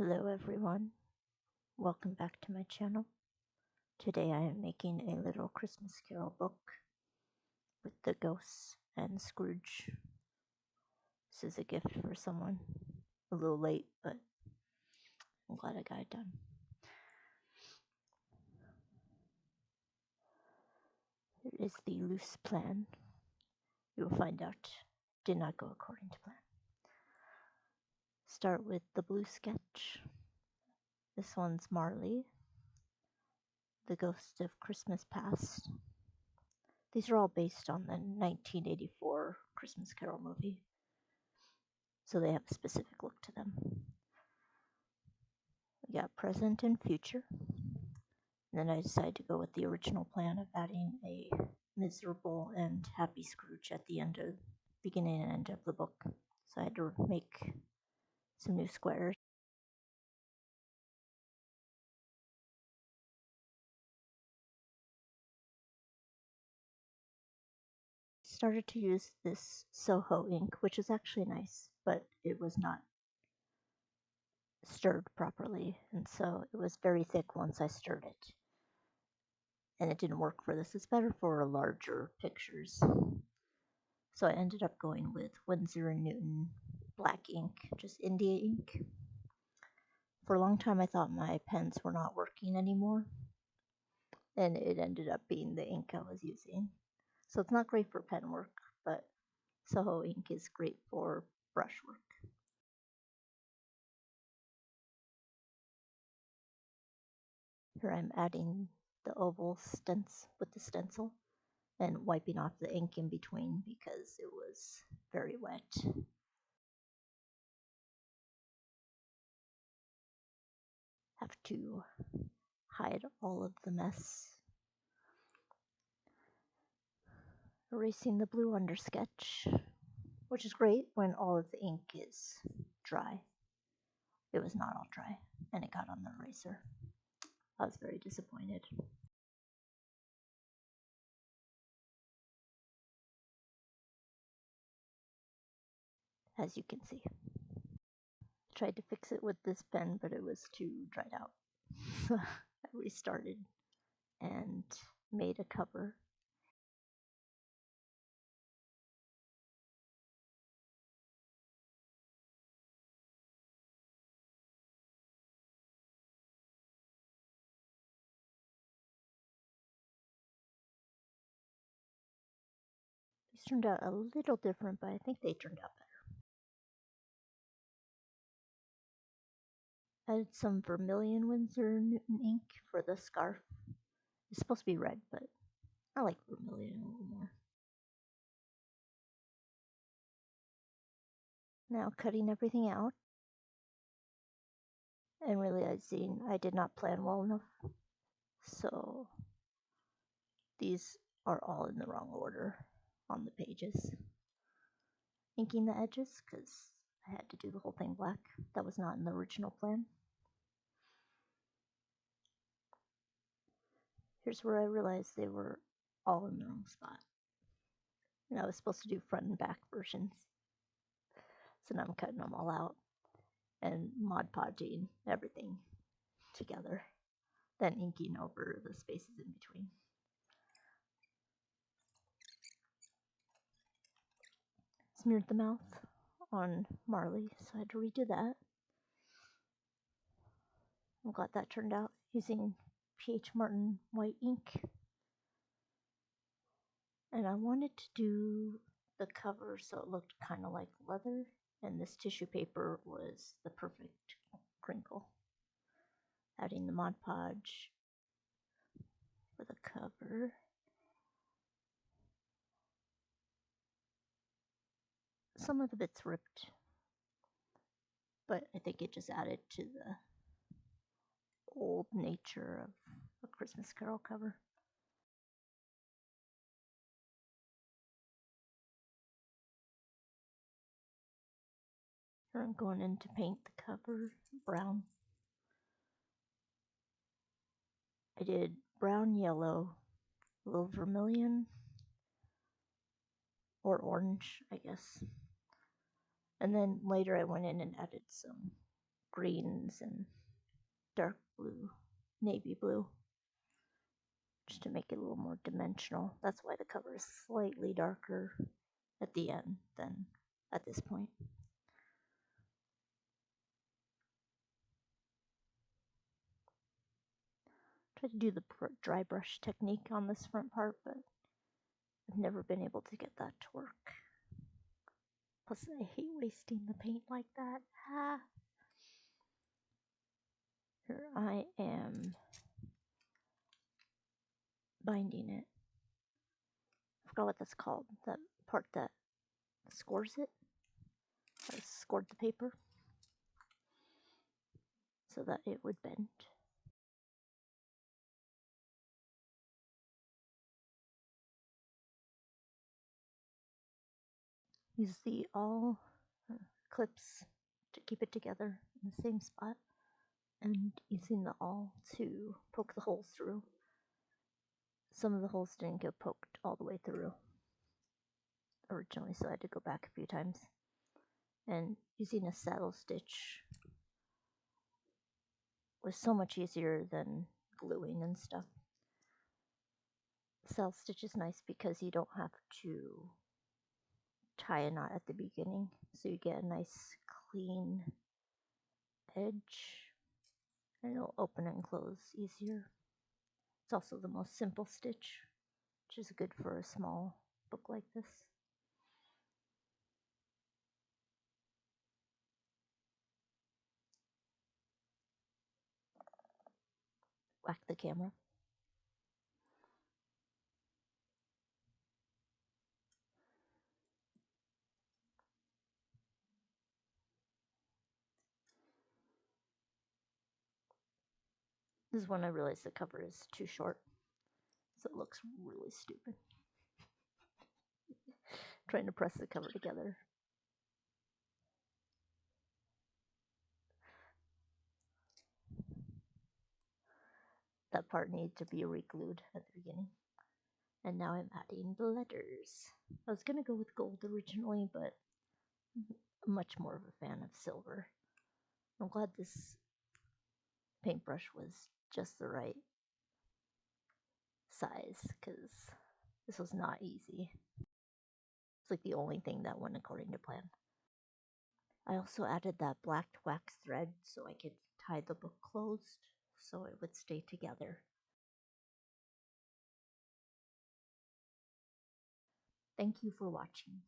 Hello everyone, welcome back to my channel. Today I am making a little Christmas Carol book with the ghosts and Scrooge. This is a gift for someone. A little late, but I'm glad I got it done. Here is the loose plan. You will find out did not go according to plan. Start with the blue sketch. This one's Marley, the ghost of Christmas past. These are all based on the 1984 Christmas Carol movie, so they have a specific look to them. We got present and future. And then I decided to go with the original plan of adding a miserable and happy Scrooge at the beginning and end of the book. So I had to make some new squares. Started to use this Soho ink, which is actually nice, but it was not stirred properly, and so it was very thick once I stirred it. And it didn't work for this. It's better for larger pictures. So I ended up going with Winsor & Newton black ink, just India ink. For a long time I thought my pens were not working anymore, and it ended up being the ink I was using. So it's not great for pen work, but Soho ink is great for brush work. Here I'm adding the oval stencil with the stencil and wiping off the ink in between because it was very wet. Have to hide all of the mess. Erasing the blue undersketch, which is great when all of the ink is dry. It was not all dry, and it got on the eraser. I was very disappointed. As you can see. I tried to fix it with this pen, but it was too dried out. So I restarted and made a cover. These turned out a little different, but I think they turned out better. Added some vermilion Winsor Newton ink for the scarf. It's supposed to be red, but I like vermilion a little more. Now cutting everything out and realizing I did not plan well enough. So these are all in the wrong order on the pages. Inking the edges because I had to do the whole thing black. That was not in the original plan. Here's where I realized they were all in the wrong spot. And I was supposed to do front and back versions. So now I'm cutting them all out and Mod Podging everything together, then inking over the spaces in between. Smeared the mouth on Marley, so I had to redo that. I'm glad that turned out using P.H. Martin white ink. And I wanted to do the cover so it looked kind of like leather, and this tissue paper was the perfect crinkle. Adding the Mod Podge for the cover. Some of the bits ripped, but I think it just added to the old nature of a Christmas Carol cover. Here I'm going in to paint the cover brown. I did brown, yellow, a little vermilion, or orange, I guess. And then later I went in and added some greens and dark blue, navy blue, just to make it a little more dimensional. That's why the cover is slightly darker at the end than at this point. Try to do the dry brush technique on this front part, but I've never been able to get that to work. Plus, I hate wasting the paint like that. Ah. Here I am binding it. I forgot what that's called. That part that scores it. I scored the paper so that it would bend. Use the all clips to keep it together in the same spot, and using the awl to poke the holes through. Some of the holes didn't get poked all the way through originally, so I had to go back a few times. And using a saddle stitch was so much easier than gluing and stuff. Saddle stitch is nice because you don't have to tie a knot at the beginning, so you get a nice clean edge and it'll open and close easier. It's also the most simple stitch, which is good for a small book like this. Whack the camera. This is when I realized the cover is too short, so it looks really stupid. Trying to press the cover together. That part needs to be re-glued at the beginning. And now I'm adding the letters. I was going to go with gold originally, but I'm much more of a fan of silver. I'm glad this paintbrush was just the right size, because this was not easy. It's like the only thing that went according to plan. I also added that black wax thread so I could tie the book closed so it would stay together. Thank you for watching.